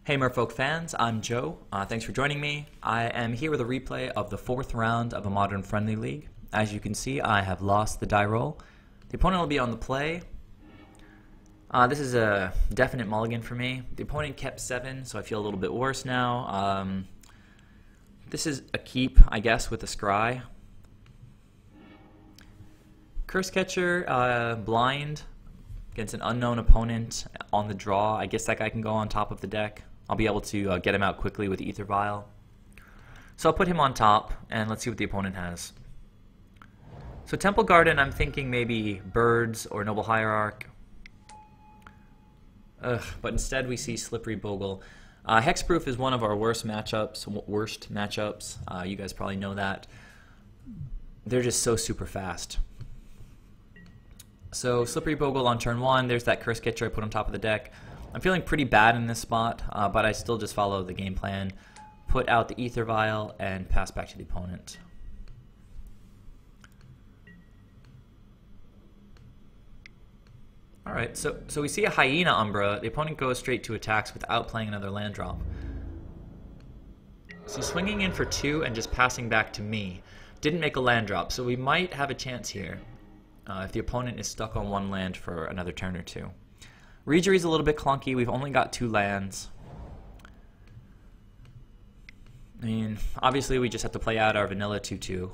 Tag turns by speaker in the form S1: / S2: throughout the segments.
S1: Hey Merfolk fans, I'm Joe. Thanks for joining me. I am here with a replay of the 4th round of a Modern Friendly League. As you can see, I have lost the die roll. The opponent will be on the play. This is a definite mulligan for me. The opponent kept 7, so I feel a little bit worse now. This is a keep, I guess, with a scry. Cursecatcher, blind against an unknown opponent on the draw. I guess that guy can go on top of the deck. I'll be able to get him out quickly with AEther Vial. So I'll put him on top, and let's see what the opponent has. So Temple Garden, I'm thinking maybe Birds or Noble Hierarch. But instead we see Slippery Bogle. Hexproof is one of our worst matchups. You guys probably know that. They're just so super fast. So Slippery Bogle on turn 1, there's that Cursecatcher I put on top of the deck. I'm feeling pretty bad in this spot, but I still just follow the game plan. Put out the AEther Vial and pass back to the opponent. Alright, so we see a Hyena Umbra. The opponent goes straight to attacks without playing another land drop. So swinging in for 2 and just passing back to me. Didn't make a land drop, so we might have a chance here. If the opponent is stuck on 1 land for another turn or 2. Reejerey's a little bit clunky. We've only got 2 lands. I mean, obviously we just have to play out our vanilla 2-2.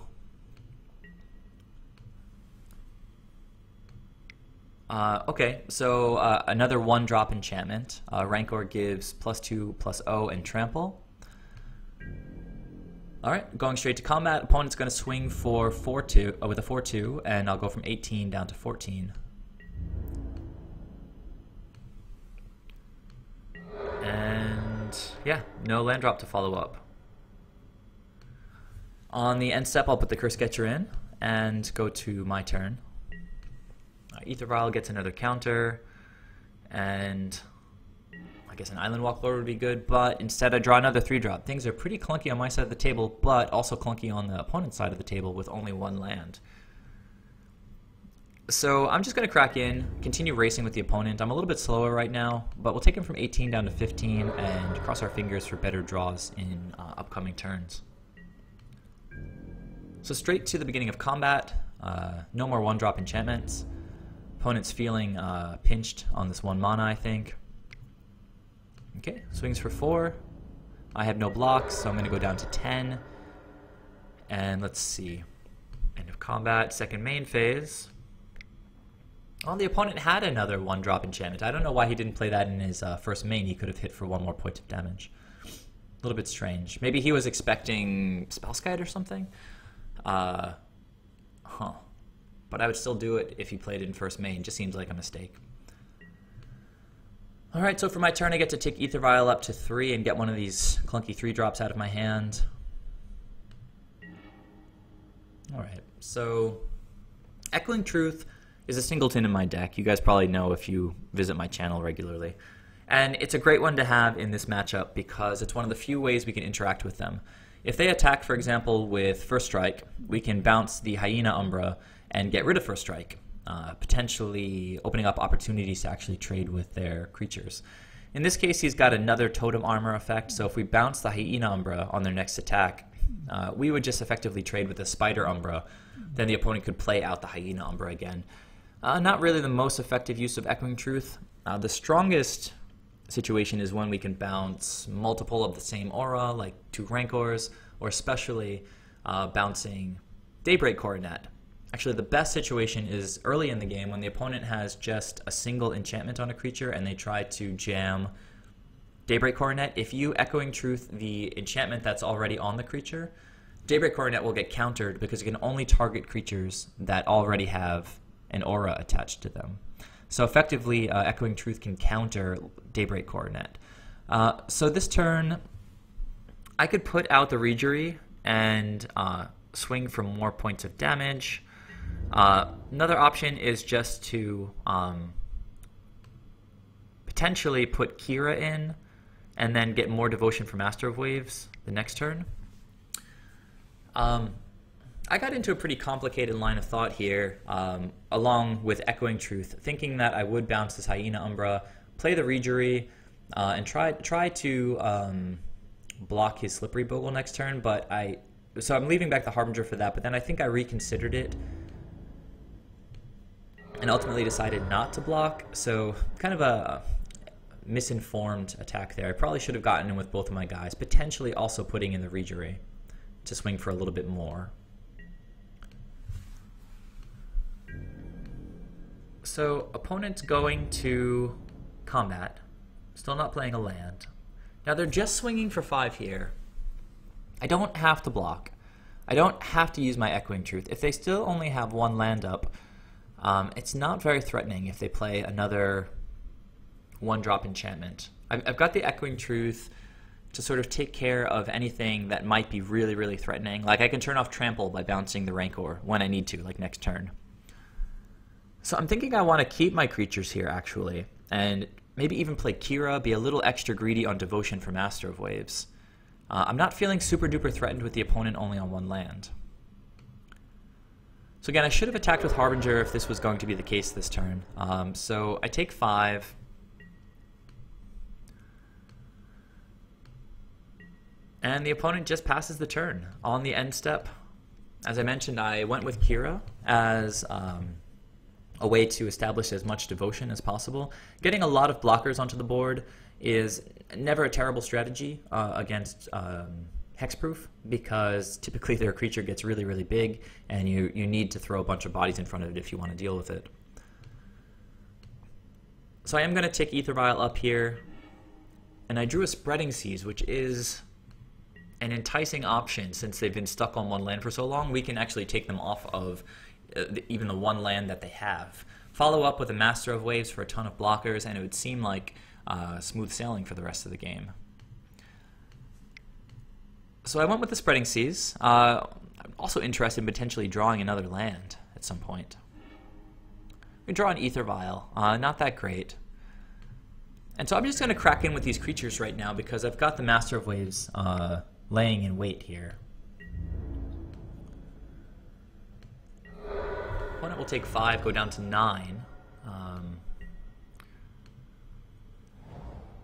S1: Okay, so another 1-drop enchantment. Rancor gives +2/+0 and trample. Alright, going straight to combat. Opponent's going to swing for 4-2 with a 4-2, and I'll go from 18 down to 14. And yeah, no land drop to follow up. On the end step, I'll put the Cursecatcher in and go to my turn. AEther Vial gets another counter, and I guess an Island Walk Lord would be good, but instead I draw another 3-drop. Things are pretty clunky on my side of the table, but also clunky on the opponent's side of the table with only 1 land. So I'm just going to crack in, continue racing with the opponent. I'm a little bit slower right now, but we'll take him from 18 down to 15 and cross our fingers for better draws in upcoming turns. So straight to the beginning of combat. No more 1-drop enchantments. Opponent's feeling pinched on this 1 mana, I think. Okay, swings for 4. I have no blocks, so I'm going to go down to 10. And let's see. End of combat, second main phase. Well, the opponent had another 1-drop enchantment. I don't know why he didn't play that in his first main. He could have hit for 1 more point of damage. A little bit strange. Maybe he was expecting Spellskite or something? But I would still do it if he played it in first main. Just seems like a mistake. Alright, so for my turn I get to take AEther Vial up to 3 and get one of these clunky 3-drops out of my hand. Alright, so Echoing Truth is a singleton in my deck. You guys probably know if you visit my channel regularly. And it's a great one to have in this matchup because it's one of the few ways we can interact with them. If they attack, for example, with First Strike, we can bounce the Hyena Umbra and get rid of First Strike. Potentially opening up opportunities to actually trade with their creatures. In this case, he's got another Totem Armor effect, so if we bounce the Hyena Umbra on their next attack, we would just effectively trade with a Spider Umbra. Then the opponent could play out the Hyena Umbra again. Not really the most effective use of Echoing Truth. The strongest situation is when we can bounce multiple of the same aura, like 2 Rancors, or especially bouncing Daybreak Coronet. Actually, the best situation is early in the game when the opponent has just a single enchantment on a creature and they try to jam Daybreak Coronet. If you Echoing Truth the enchantment that's already on the creature, Daybreak Coronet will get countered because it can only target creatures that already have an aura attached to them. So effectively, Echoing Truth can counter Daybreak Coronet. So this turn, I could put out the Reejerey and swing for more points of damage. Another option is just to potentially put Kira in and then get more Devotion for Master of Waves the next turn. I got into a pretty complicated line of thought here, along with Echoing Truth, thinking that I would bounce this Hyena Umbra, play the Reejerey, and try to block his Slippery Bogle next turn, but so I'm leaving back the Harbinger for that, but then I think I reconsidered it and ultimately decided not to block, so kind of a misinformed attack there. I probably should have gotten in with both of my guys, potentially also putting in the Reejerey to swing for a little bit more. So opponent's going to combat, still not playing a land. Now they're just swinging for 5 here. I don't have to block. I don't have to use my Echoing Truth. If they still only have 1 land up, it's not very threatening if they play another 1-drop enchantment. I've got the Echoing Truth to sort of take care of anything that might be really, really threatening. Like I can turn off Trample by bouncing the Rancor when I need to, like next turn. So I'm thinking I want to keep my creatures here, actually, and maybe even play Kira, be a little extra greedy on Devotion for Master of Waves. I'm not feeling super duper threatened with the opponent only on 1 land. So again, I should have attacked with Harbinger if this was going to be the case this turn. So I take 5. And the opponent just passes the turn. On the end step, as I mentioned, I went with Kira as a way to establish as much devotion as possible. Getting a lot of blockers onto the board is never a terrible strategy against Hexproof, because typically their creature gets really, really big, and you need to throw a bunch of bodies in front of it if you want to deal with it. So I am going to take AEther Vial up here, and I drew a Spreading Seas, which is an enticing option since they've been stuck on 1 land for so long. We can actually take them off of even the 1 land that they have. Follow up with a Master of Waves for a ton of blockers, and it would seem like smooth sailing for the rest of the game. So I went with the Spreading Seas. I'm also interested in potentially drawing another land at some point. We draw an AEther Vial. Not that great. And so I'm just going to crack in with these creatures right now because I've got the Master of Waves laying in wait here. Opponent will take 5, go down to 9.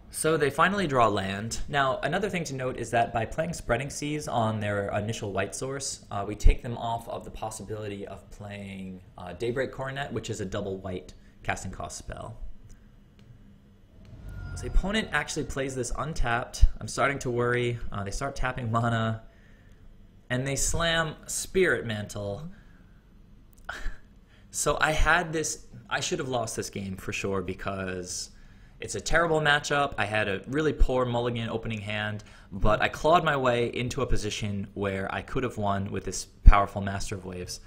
S1: So they finally draw land. Now, another thing to note is that by playing Spreading Seas on their initial white source, we take them off of the possibility of playing Daybreak Coronet, which is a double white casting cost spell. So the opponent actually plays this untapped. I'm starting to worry. They start tapping mana, and they slam Spirit Mantle. So I had this, I should have lost this game for sure because it's a terrible matchup. I had a really poor mulligan opening hand, but I clawed my way into a position where I could have won with this powerful Master of Waves.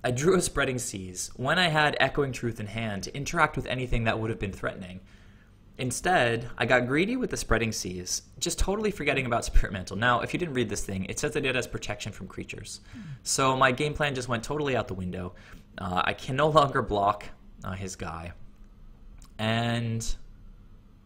S1: I drew a Spreading Seas when I had Echoing Truth in hand to interact with anything that would have been threatening. Instead, I got greedy with the Spreading Seas, just totally forgetting about Spirit Mantle. Now, if you didn't read this thing, it says that it has protection from creatures. So my game plan just went totally out the window. I can no longer block his guy. And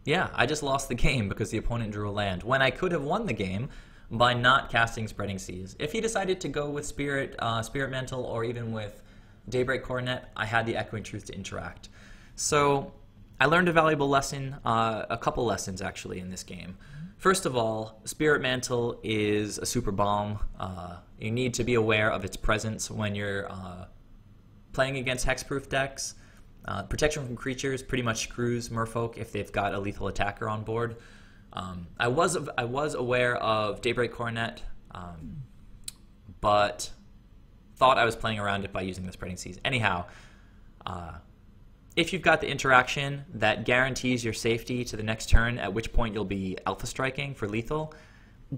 S1: yeah, I just lost the game because the opponent drew a land, when I could have won the game by not casting Spreading Seas. If he decided to go with Spirit Mantle or even with Daybreak Coronet, I had the Echoing Truth to interact. So I learned a valuable lesson, a couple lessons actually in this game. First of all, Spirit Mantle is a super bomb. You need to be aware of its presence when you're playing against Hexproof decks. Protection from creatures pretty much screws Merfolk if they've got a lethal attacker on board. I was aware of Daybreak Coronet, but thought I was playing around it by using the Spreading Seas. Anyhow, if you've got the interaction that guarantees your safety to the next turn, at which point you'll be alpha striking for lethal,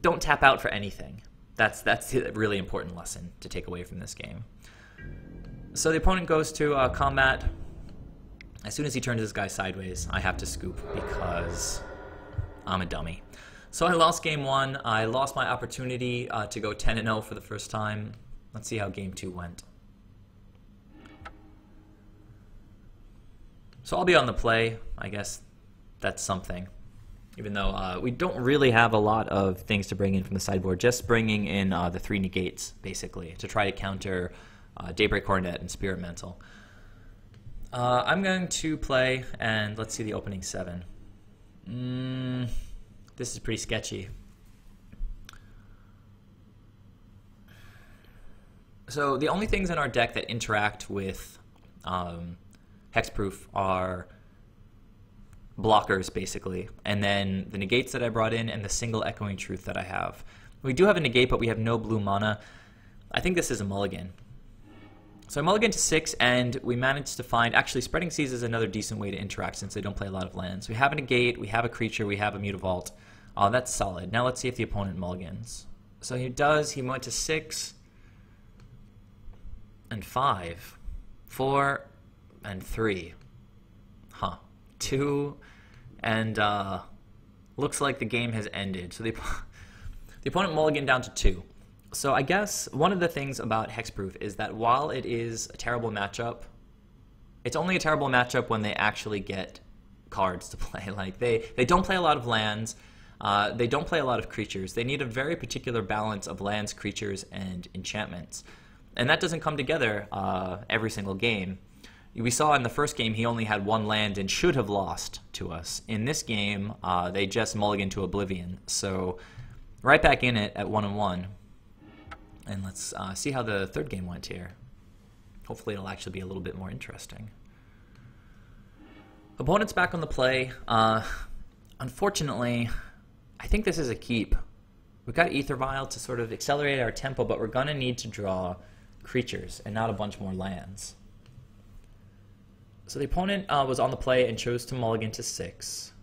S1: don't tap out for anything. That's a really important lesson to take away from this game. So the opponent goes to combat. As soon as he turns his guy sideways, I have to scoop because I'm a dummy. So I lost game 1. I lost my opportunity to go 10-0 for the first time. Let's see how game 2 went. So I'll be on the play. I guess that's something. Even though we don't really have a lot of things to bring in from the sideboard, just bringing in the 3 negates, basically, to try to counter Daybreak Coronet and Spirit Mantle. I'm going to play, and let's see the opening 7. This is pretty sketchy. So the only things in our deck that interact with Hexproof are blockers, basically, and then the negates that I brought in and the single Echoing Truth that I have. We do have a negate, but we have no blue mana. I think this is a mulligan. So I mulligan to 6, and we managed to find... Actually, Spreading Seas is another decent way to interact since they don't play a lot of lands. We have a negate, we have a creature, we have a Mutavault. That's solid. Now let's see if the opponent mulligans. So he does. He went to 6 and 5, 4 and 3. 2, and looks like the game has ended. So the opponent mulliganed down to 2. So I guess one of the things about Hexproof is that while it is a terrible matchup, it's only a terrible matchup when they actually get cards to play. Like they don't play a lot of lands, they don't play a lot of creatures. They need a very particular balance of lands, creatures, and enchantments. And that doesn't come together every single game. We saw in the first game he only had 1 land and should have lost to us. In this game, they just mulliganed to Oblivion. So right back in it at 1-1. And let's see how the third game went here. Hopefully it'll actually be a little bit more interesting. Opponent's back on the play. Unfortunately, I think this is a keep. We've got Aether Vial to sort of accelerate our tempo, but we're going to need to draw creatures and not a bunch more lands. So the opponent was on the play and chose to mulligan to 6.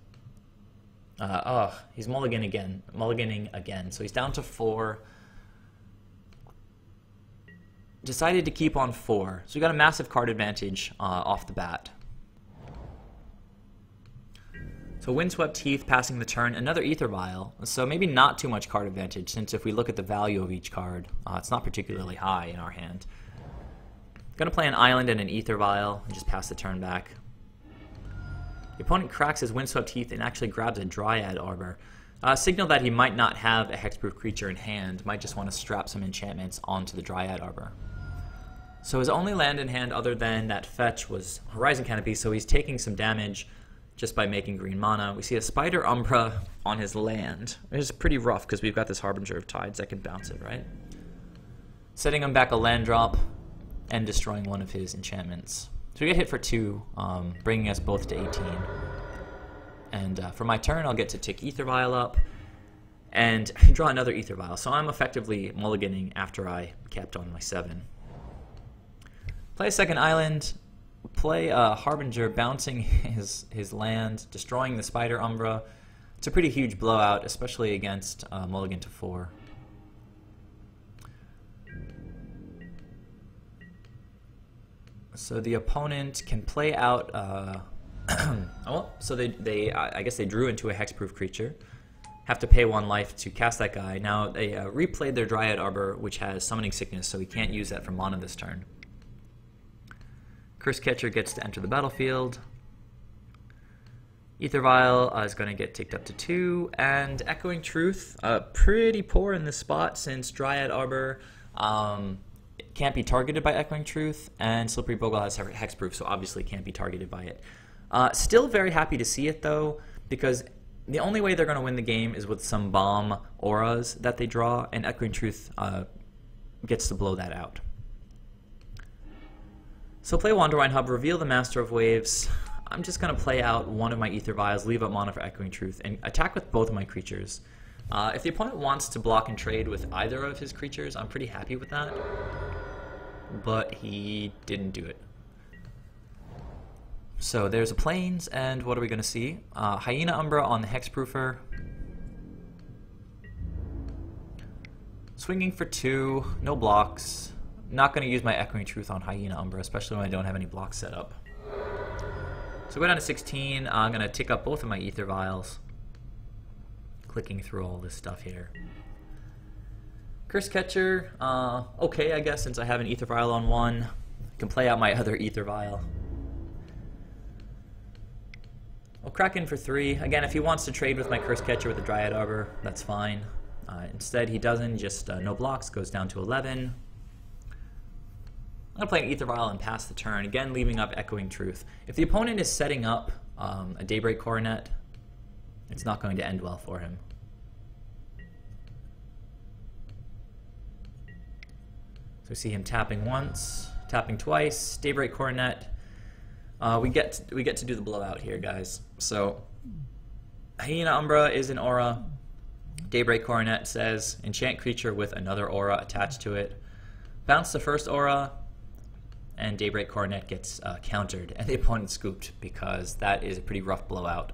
S1: He's mulliganing again. So he's down to 4. Decided to keep on 4. So we got a massive card advantage off the bat. So Windswept Heath passing the turn, another Aether Vial. So maybe not too much card advantage, since if we look at the value of each card, it's not particularly high in our hand. Gonna play an island and an Aether Vial and just pass the turn back. The opponent cracks his Windswept Heath and actually grabs a Dryad Arbor. Signal that he might not have a hexproof creature in hand, might just want to strap some enchantments onto the Dryad Arbor. So his only land in hand other than that fetch was Horizon Canopy, so he's taking some damage just by making green mana. We see a Spider Umbra on his land. It's pretty rough because we've got this Harbinger of Tides that can bounce it, right? Setting him back a land drop and destroying one of his enchantments. So we get hit for 2, bringing us both to 18. And for my turn, I'll get to tick Aether Vial up and draw another Aether Vial. So I'm effectively mulliganing after I kept on my 7. Play a second island, play a Harbinger, bouncing his land, destroying the Spider Umbra. It's a pretty huge blowout, especially against mulligan to 4. So the opponent can play out. So I guess they drew into a hexproof creature. Have to pay 1 life to cast that guy. Now they replayed their Dryad Arbor, which has Summoning Sickness, so he can't use that for mana this turn. Cursecatcher gets to enter the battlefield. Aether Vial is going to get ticked up to 2, and Echoing Truth, pretty poor in this spot since Dryad Arbor can't be targeted by Echoing Truth, and Slippery Bogle has Hexproof, so obviously can't be targeted by it. Still very happy to see it, though, because the only way they're going to win the game is with some bomb auras that they draw, and Echoing Truth gets to blow that out. So play Wanderwine Hub, reveal the Master of Waves. I'm just going to play out one of my Aether Vials, leave up mana for Echoing Truth, and attack with both of my creatures. If the opponent wants to block and trade with either of his creatures, I'm pretty happy with that. But he didn't do it. So there's a Plains, and what are we going to see? Hyena Umbra on the Hexproofer. Swinging for 2, no blocks. Not going to use my Echoing Truth on Hyena Umbra, especially when I don't have any blocks set up. So go down to 16. I'm going to tick up both of my Aether Vials. Clicking through all this stuff here. Cursecatcher, okay, I guess, since I have an Aether Vial on 1. I can play out my other Aether Vial. I'll crack in for 3. Again, if he wants to trade with my Cursecatcher with the Dryad Arbor, that's fine. Instead, he doesn't, just no blocks, goes down to 11. I'm going to play an Aether Vial and pass the turn, again leaving up Echoing Truth. If the opponent is setting up a Daybreak Coronet, it's not going to end well for him. So we see him tapping once, tapping twice, Daybreak Coronet. We get to do the blowout here, guys. So Hyena Umbra is an aura. Daybreak Coronet says enchant creature with another aura attached to it. Bounce the first aura, and Daybreak Coronet gets countered, and the opponent scooped because that is a pretty rough blowout.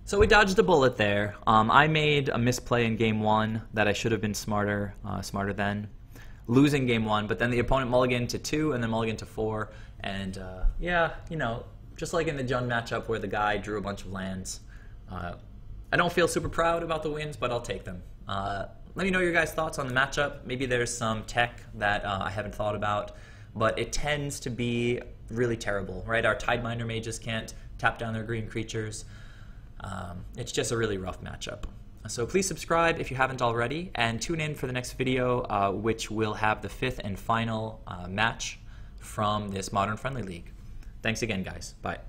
S1: So we dodged a bullet there. I made a misplay in game 1 that I should have been smarter than. Losing game 1, but then the opponent mulliganed to 2 and then mulliganed to 4, and yeah, you know, just like in the Jund matchup where the guy drew a bunch of lands. I don't feel super proud about the wins, but I'll take them. Let me know your guys' thoughts on the matchup. Maybe there's some tech that I haven't thought about, but it tends to be really terrible, right? Our Tidebinder Mages can't tap down their green creatures. It's just a really rough matchup. So please subscribe if you haven't already, and tune in for the next video, which will have the 5th and final match from this Modern Friendly League. Thanks again, guys. Bye.